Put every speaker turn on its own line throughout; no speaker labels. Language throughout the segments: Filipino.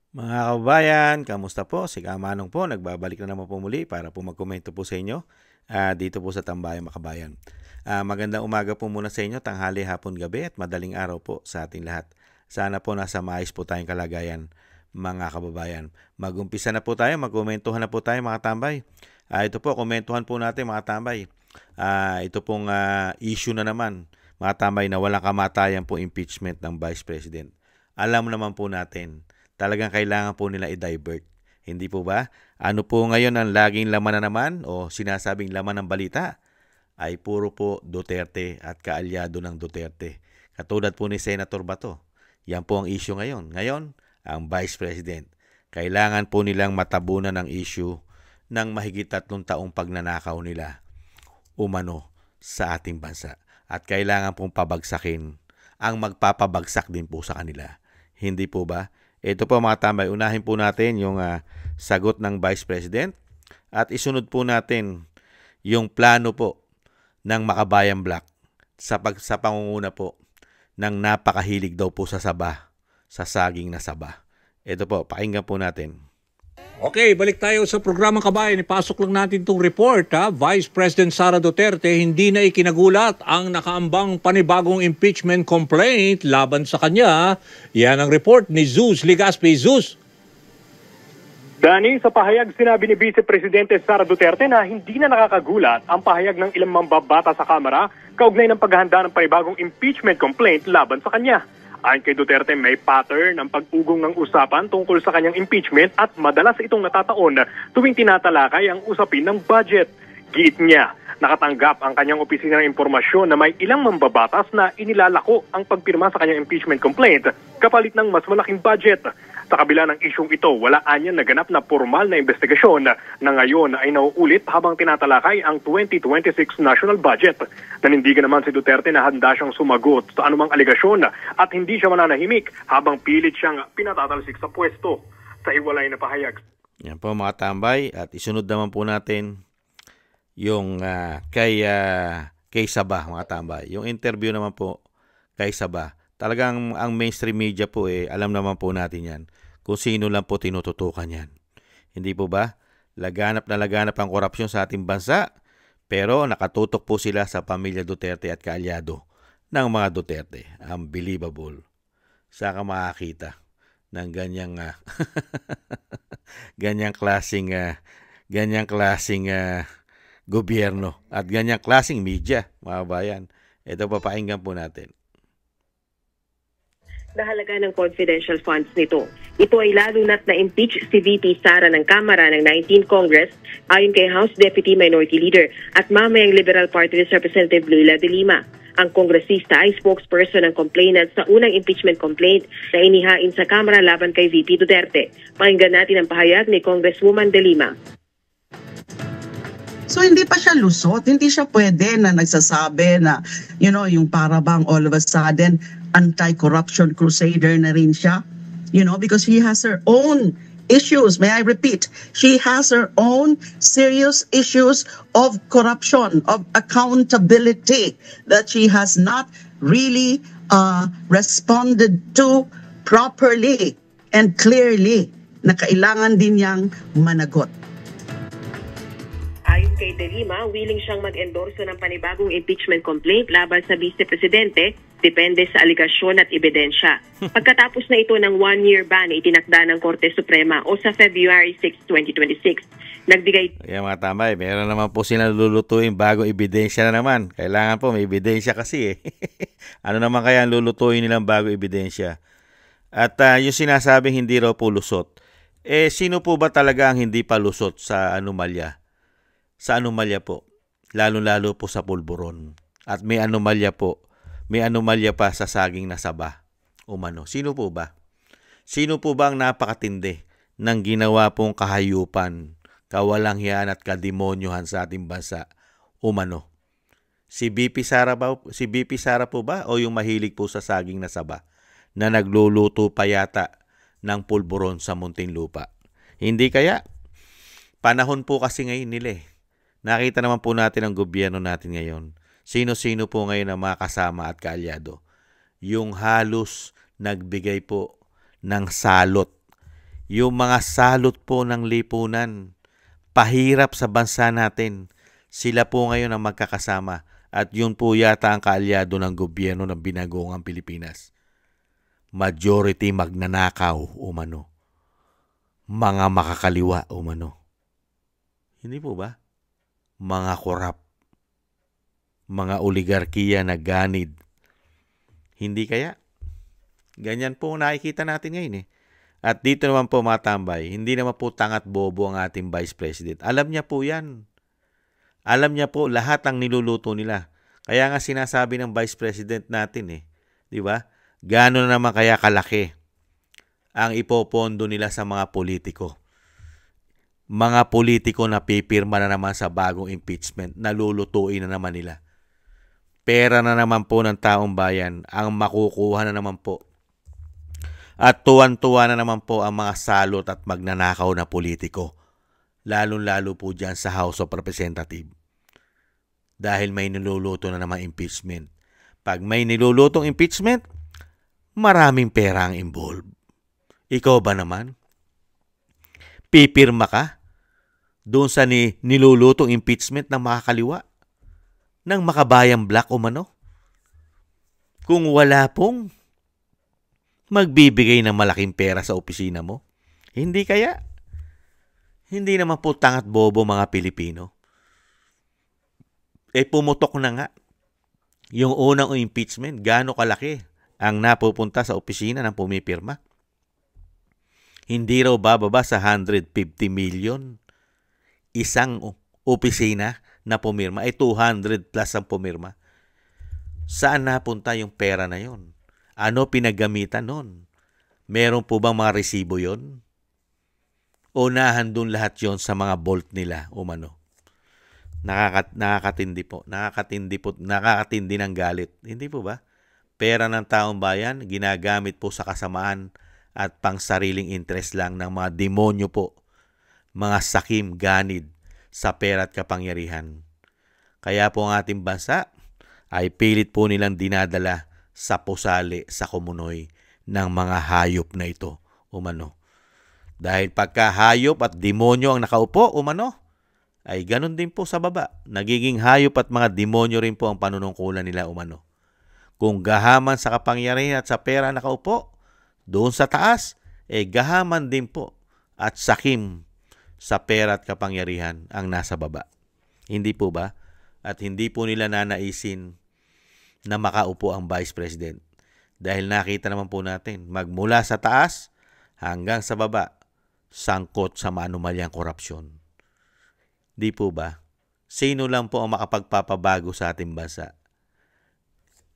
Mga kababayan, kamusta po? Si Kamanong po, nagbabalik na naman po muli para po magkomento po sa inyo dito po sa Tambayang Makabayan. Magandang umaga po muna sa inyo, tanghali, hapon, gabi at madaling araw po sa ating lahat. Sana po nasa maayos po tayong kalagayan, mga kababayan. Mag-umpisa na po tayo, magkomentuhan na po tayo mga tambay. Ito po, komentuhan po natin mga tambay. Ito pong issue na naman, mga tambay, na walang kamatayan po impeachment ng Vice President. Alam naman po natin, talagang kailangan po nila i-divert. Hindi po ba? Ano po ngayon ang laging laman na naman o sinasabing laman ng balita? Ay puro po Duterte at kaalyado ng Duterte. Katulad po ni Senator Bato. Yan po ang issue ngayon. Ngayon, ang Vice President. Kailangan po nilang matabunan ng issue ng mahigit 3 taong pagnanakaw nila umano sa ating bansa. At kailangan pong pabagsakin ang magpapabagsak din po sa kanila. Hindi po ba? Ito po mga tambay, unahin po natin yung sagot ng Vice President at isunod po natin yung plano po ng Makabayan Black sa pangunguna po ng napakahilig daw po sa saba, sa saging na saba. Ito po, pakinggan po natin.
Okay, balik tayo sa programang Kabayan. Ipasok lang natin itong report. Vice President Sara Duterte hindi na ikinagulat ang nakaambang panibagong impeachment complaint laban sa kanya. Yan ang report ni Zeus Ligaspi. Zeus.
Dani, sa pahayag sinabi ni Vice Presidente Sara Duterte na hindi na nakakagulat ang pahayag ng ilang mambabata sa Kamara kaugnay ng paghahanda ng panibagong impeachment complaint laban sa kanya. Ayon kay Duterte, may pattern ng pag-ugong ng usapan tungkol sa kanyang impeachment at madalas itong natataon tuwing tinatalakay ang usapin ng budget. Giit niya, nakatanggap ang kanyang opisina ng impormasyon na may ilang mambabatas na inilalako ang pagpirma sa kanyang impeachment complaint kapalit ng mas malaking budget. Sa kabila ng isyong ito, wala anyan naganap na formal na investigasyon na ngayon ay nauulit habang tinatalakay ang 2026 national budget. Nanindigan naman si Duterte na handa siyang sumagot sa anumang aligasyon at hindi siya mananahimik habang pilit siyang pinatatalsik sa pwesto. Sa hiwalay na pahayag.
Yan po mga tambay at isunod naman po natin yung kay Saba mga tambay. Yung interview naman po kay Saba. Talagang ang mainstream media po alam naman po natin yan kung sino lang po tinututukan yan. Hindi po ba? Laganap na laganap ang korupsyon sa ating bansa pero nakatutok po sila sa pamilya Duterte at kaalyado ng mga Duterte. Unbelievable. Saka makakita ng ganyang ganyang klaseng gobyerno at ganyang klaseng media, mga bayan. Ito papakinggan po natin.
Nahalaga ng confidential funds nito. Ito ay lalo na't na-impeach si VP Sara ng Kamara ng 19th Congress ayon kay House Deputy Minority Leader at mamayang Liberal Party List Representative Leila de Lima. Ang kongresista ay spokesperson ng complainant sa unang impeachment complaint na inihain sa Kamara laban kay VP Duterte. Pakinggan natin ang pahayag ni Congresswoman de Lima.
So hindi pa siya lusot, hindi siya pwede na nagsasabi na, yung para bang all of a sudden anti-corruption crusader na rin siya. Because she has her own issues. May I repeat, she has her own serious issues of corruption, of accountability that she has not really responded to properly and clearly na kailangan din niyang managot.
Ayon kay De Lima, willing siyang mag-endorso ng panibagong impeachment complaint laban sa Vice Presidente, depende sa aligasyon at ebidensya. Pagkatapos na ito ng 1-year ban, itinakda ng Korte Suprema o sa February 6, 2026. Nagbigay...
Mga tambay, meron naman po silang lulutuin bago ebidensya na naman. Kailangan po may ebidensya kasi Ano naman kaya ang lulutuin nilang bago ebidensya? At yung sinasabing hindi raw po lusot. Sino po ba talaga ang hindi pa lusot sa anomalya? Sa anomalya po, lalo-lalo po sa pulburon. At may anomalya pa sa saging na saba. Umano. Sino po ba? Sino po ba ang napakatindi ng ginawa pong kahayupan, kawalanghyan at kademonyohan sa ating bansa? Umano. Si BP Sara po ba o yung mahilig po sa saging na saba na nagluluto pa yata ng pulburon sa Muntinlupa? Hindi kaya? Panahon po kasi ngayon nila Nakita naman po natin ang gobyerno natin ngayon. Sino-sino po ngayon ang mga kasama at kaalyado. Yung halos nagbigay po ng salot. yung mga salot po ng lipunan, pahirap sa bansa natin, sila po ngayon ang magkakasama at yun po yata ang kaalyado ng gobyerno ng binagoong Pilipinas. Majority magnanakaw umano. Mga makakaliwa umano. Hindi po ba? Mga korap. Mga oligarkiya na ganid. Hindi kaya? Ganyan po nakikita natin ngayon eh. At dito naman po mga tambay, hindi naman po tangat bobo ang ating Vice President. Alam niya po yan. Alam niya po lahat ang niluluto nila. Kaya nga sinasabi ng Vice President natin eh. Di ba? Gaano na naman kaya kalaki ang ipopondo nila sa mga politiko. Mga politiko na pipirma na naman sa bagong impeachment, nalulutuin na naman nila. Pera na naman po ng taong bayan ang makukuha na naman po. At tuwan-tuwa na naman po ang mga salot at magnanakaw na politiko. Lalong-lalo po dyan sa House of Representatives. Dahil may niluluto na naman impeachment. Pag may nilulutong impeachment, maraming pera ang involved. Ikaw ba naman? Pipirma ka doon sa nilulutong impeachment ng makakaliwa? Ng makabayang black umano? Kung wala pong magbibigay ng malaking pera sa opisina mo? Hindi kaya? Hindi naman po tangat bobo mga Pilipino. Pumutok na nga. Yung unang impeachment, gaano kalaki ang napupunta sa opisina ng pumipirma? Hindi raw bababa sa 150 million. Isang opisina na pumirma. 200 plus ang pumirma. Saan napunta yung pera na yon? Ano pinagamitan nun? Meron po bang mga resibo yon? O nahandun lahat yon sa mga vault nila umano? Nakakatindi po. Nakakatindi ng galit. Hindi po ba? Pera ng taong bayan, ginagamit po sa kasamaan at pang sariling interest lang ng mga demonyo po. Mga sakim, ganid sa pera at kapangyarihan. Kaya po ang ating bansa ay pilit po nilang dinadala sa pusali, sa kumunoy ng mga hayop na ito umano. Dahil pagka hayop at demonyo ang nakaupo umano, ay ganun din po sa baba. Nagiging hayop at mga demonyo rin po ang panunungkulan nila umano. Kung gahaman sa kapangyarihan at sa pera nakaupo, doon sa taas, gahaman din po at sakim sa pera at kapangyarihan ang nasa baba. Hindi po ba? At hindi po nila nanaisin na makaupo ang Vice President. Dahil nakita naman po natin, magmula sa taas hanggang sa baba, sangkot sa maanumalyang korupsyon. Di po ba? Sino lang po ang makapagpapabago sa ating bansa?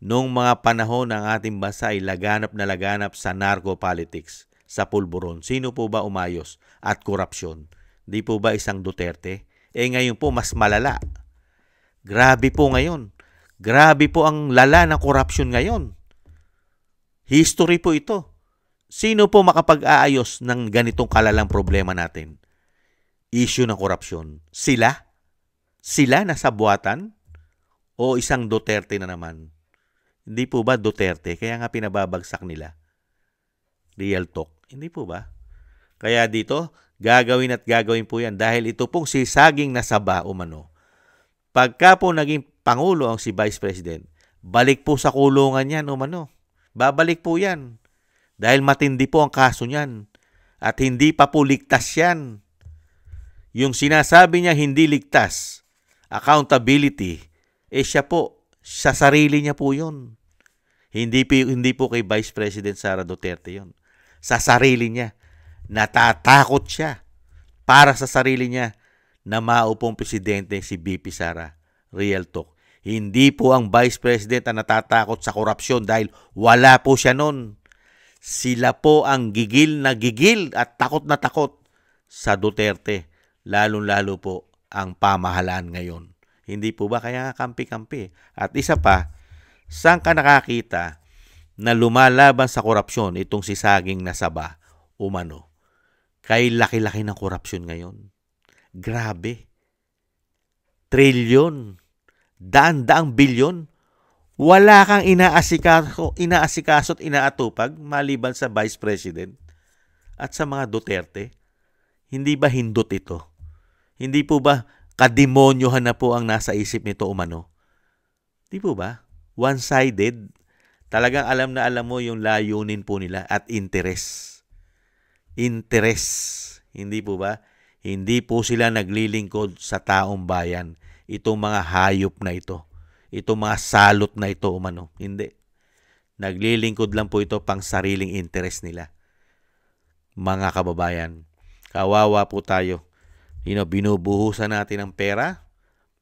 Noong mga panahon ng ating bansa ay laganap na laganap sa narco-politics, sa pulburon. Sino po ba umayos at korupsyon? Di po ba isang Duterte? Ngayon po mas malala. Grabe po ngayon. Grabe po ang lala ng korupsyon ngayon. History po ito. Sino po makapag-aayos ng ganitong kalalang problema natin? Issue ng korupsyon. Sila? Sila na sa buwatan? O isang Duterte na naman? Hindi po ba Duterte? Kaya nga pinababagsak nila. Real talk. Hindi po ba? Kaya dito, gagawin at gagawin po yan dahil ito pong si saging nasaba umano. Pagka po naging Pangulo ang si Vice President, balik po sa kulungan yan umano. Babalik po yan. Dahil matindi po ang kaso niyan. At hindi pa po ligtas yan. Yung sinasabi niya hindi ligtas, accountability, siya po, sa sarili niya po yun. Hindi po kay Vice President Sara Duterte yun. Sa sarili niya. Natatakot siya para sa sarili niya na maupong presidente si VP Sara. Real talk. Hindi po ang Vice President ang natatakot sa korupsyon dahil wala po siya nun. Sila po ang gigil na gigil at takot na takot sa Duterte. Lalong-lalo po ang pamahalaan ngayon. Hindi po ba? Kaya nga kampi-kampi. At isa pa, saan ka nakakita na lumalaban sa korupsyon itong si saging nasaba umano? Kay laki-laki ng korupsyon ngayon. Grabe. Trilyon. Daan-daang bilyon. Wala kang inaasikaso at inaatupag maliban sa Vice President. at sa mga Duterte? Hindi ba hindot ito? Hindi po ba kademonyohan na po ang nasa isip nito umano? Di po ba? One-sided. Talagang alam na alam mo yung layunin po nila at interes. Interes. Hindi po ba? Hindi po sila naglilingkod sa taong bayan. Itong mga hayop na ito. Itong mga salot na ito umano. Hindi. Naglilingkod lang po ito pang sariling interes nila. Mga kababayan, kawawa po tayo. Binubuhusan natin ang pera.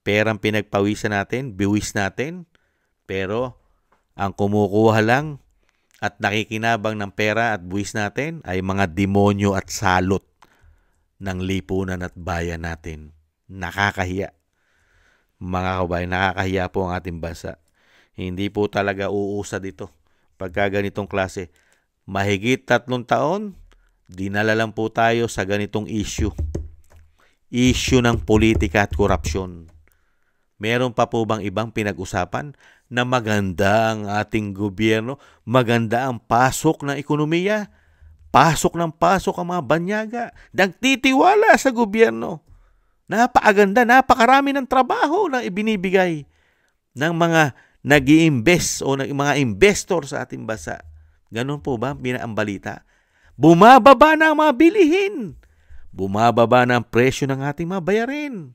Perang pinagpawisan natin, biwis natin. Pero ang kumukuha lang at nakikinabang ng pera at buwis natin ay mga demonyo at salot ng lipunan at bayan natin. Nakakahiya. Mga kabayan, nakakahiya po ang ating bansa. Hindi po talaga uusad ito. Pagka ganitong klase, mahigit 3 taon, dinala lang po tayo sa ganitong issue. Issue ng politika at korupsyon. Meron pa po bang ibang pinag-usapan na maganda ang ating gobyerno, maganda ang pasok ng ekonomiya, pasok ng pasok ang mga banyaga, nagtitiwala sa gobyerno. Napakaganda, napakarami ng trabaho na ibinibigay ng mga nag-i-invest o ng mga investor sa ating bansa. Ganun po ba ang balita? Bumababa na ang mga bilihin. Bumababa na ang presyo ng ating mga bayarin.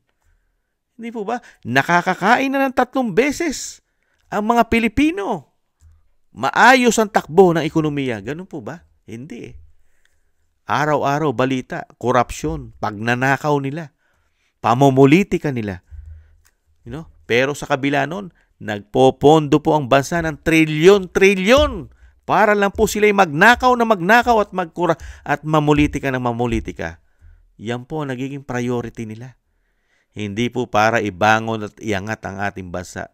Hindi po ba? Nakakakain na ng 3 beses ang mga Pilipino. Maayos ang takbo ng ekonomiya. Ganun po ba? Hindi eh. Araw-araw balita, korupsyon, pagnanakaw nila, pamumulitika nila. Pero sa kabila nun, nagpopondo po ang bansa ng trilyon-trilyon para lang po sila'y magnakaw at mamulitika ng mamulitika. Yan po ang nagiging priority nila. Hindi po para ibangon at iangat ang ating bansa.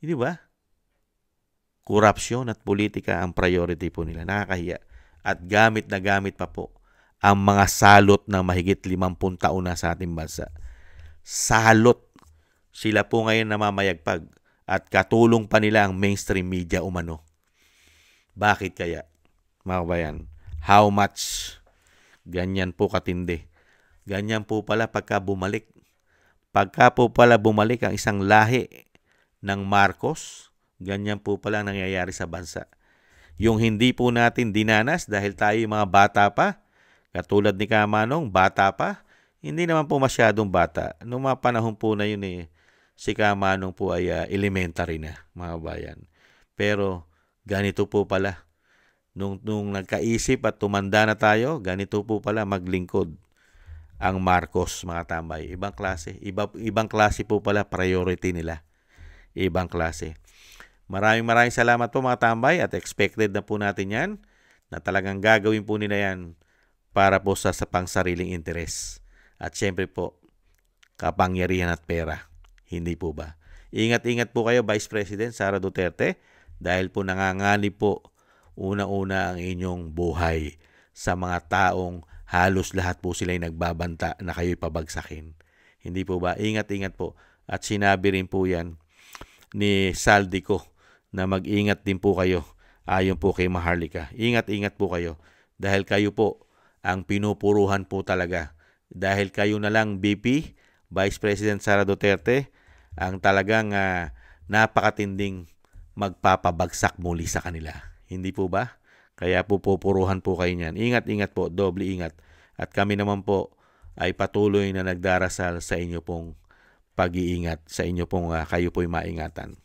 Hindi ba? Korupsyon at politika ang priority po nila. Nakakahiya. At gamit na gamit pa po ang mga salot na mahigit 50 taon na sa ating bansa. Salot. Sila po ngayon namamayagpag at katulong pa nila ang mainstream media umano. Bakit kaya? Mga kabayan, how much? Ganyan po katindi. Ganyan po pala pagka bumalik. Pagka po pala bumalik ang isang lahi ng Marcos, ganyan po pala ang nangyayari sa bansa. Yung hindi po natin dinanas dahil tayo mga bata pa, katulad ni Kamanong, bata pa, hindi naman po masyadong bata. Noong mga panahon po na yun si Kamanong po ay elementary na, mga bayan. Pero ganito po pala. Nung nagkaisip at tumanda na tayo, ganito po pala maglingkod ang Marcos, mga tambay. Ibang klase. Ibang klase po pala priority nila. Ibang klase. Maraming salamat po mga tambay at expected na po natin yan na talagang gagawin po nila yan para po sa pangsariling interes. At syempre po, kapangyarihan at pera. Hindi po ba? Ingat-ingat po kayo, Vice President Sara Duterte, dahil po nanganganib po unang-una ang inyong buhay sa mga taong halos lahat po sila'y nagbabanta na kayo'y pabagsakin. Hindi po ba? Ingat-ingat po. At sinabi rin po yan ni Saldico na mag-ingat din po kayo ayon po kay Maharlika. Ingat-ingat po kayo dahil kayo po ang pinupuruhan po talaga. Dahil kayo na lang VP, Vice President Sara Duterte, ang talagang napakatinding magpapabagsak muli sa kanila. Hindi po ba? Kaya po pupuruhan po kayo niyan. Ingat-ingat po, doble ingat. At kami naman po ay patuloy na nagdarasal sa inyo pong pag-iingat, sa inyo pong kayo po'y maingatan.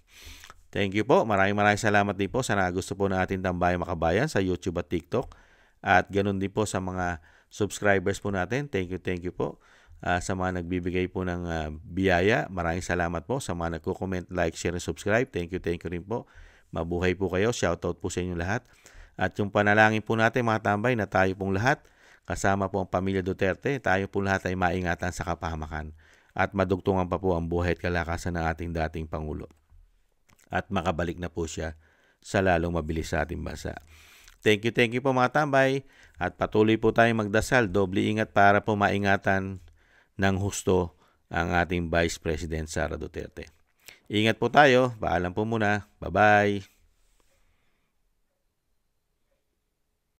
Thank you po. Maraming salamat din po sa gusto po ng ating Tambayang Makabayan sa YouTube at TikTok. At ganun din po sa mga subscribers po natin. Thank you po. Sa mga nagbibigay po ng biyaya, maraming salamat po. Sa mga nagko-comment, like, share, and subscribe. Thank you rin po. Mabuhay po kayo. Shoutout po sa inyo lahat. At yung panalangin po natin mga tambay na tayo pong lahat, kasama po ang pamilya Duterte, tayo po lahat ay maingatan sa kapahamakan. At madugtungan pa po ang buhay at kalakasan ng ating dating Pangulo. At makabalik na po siya sa lalong mabilis sa ating bansa. Thank you po mga tambay. At patuloy po tayong magdasal, doble ingat para po maingatan ng husto ang ating Vice President Sara Duterte. Ingat po tayo. Paalam po muna. Bye-bye.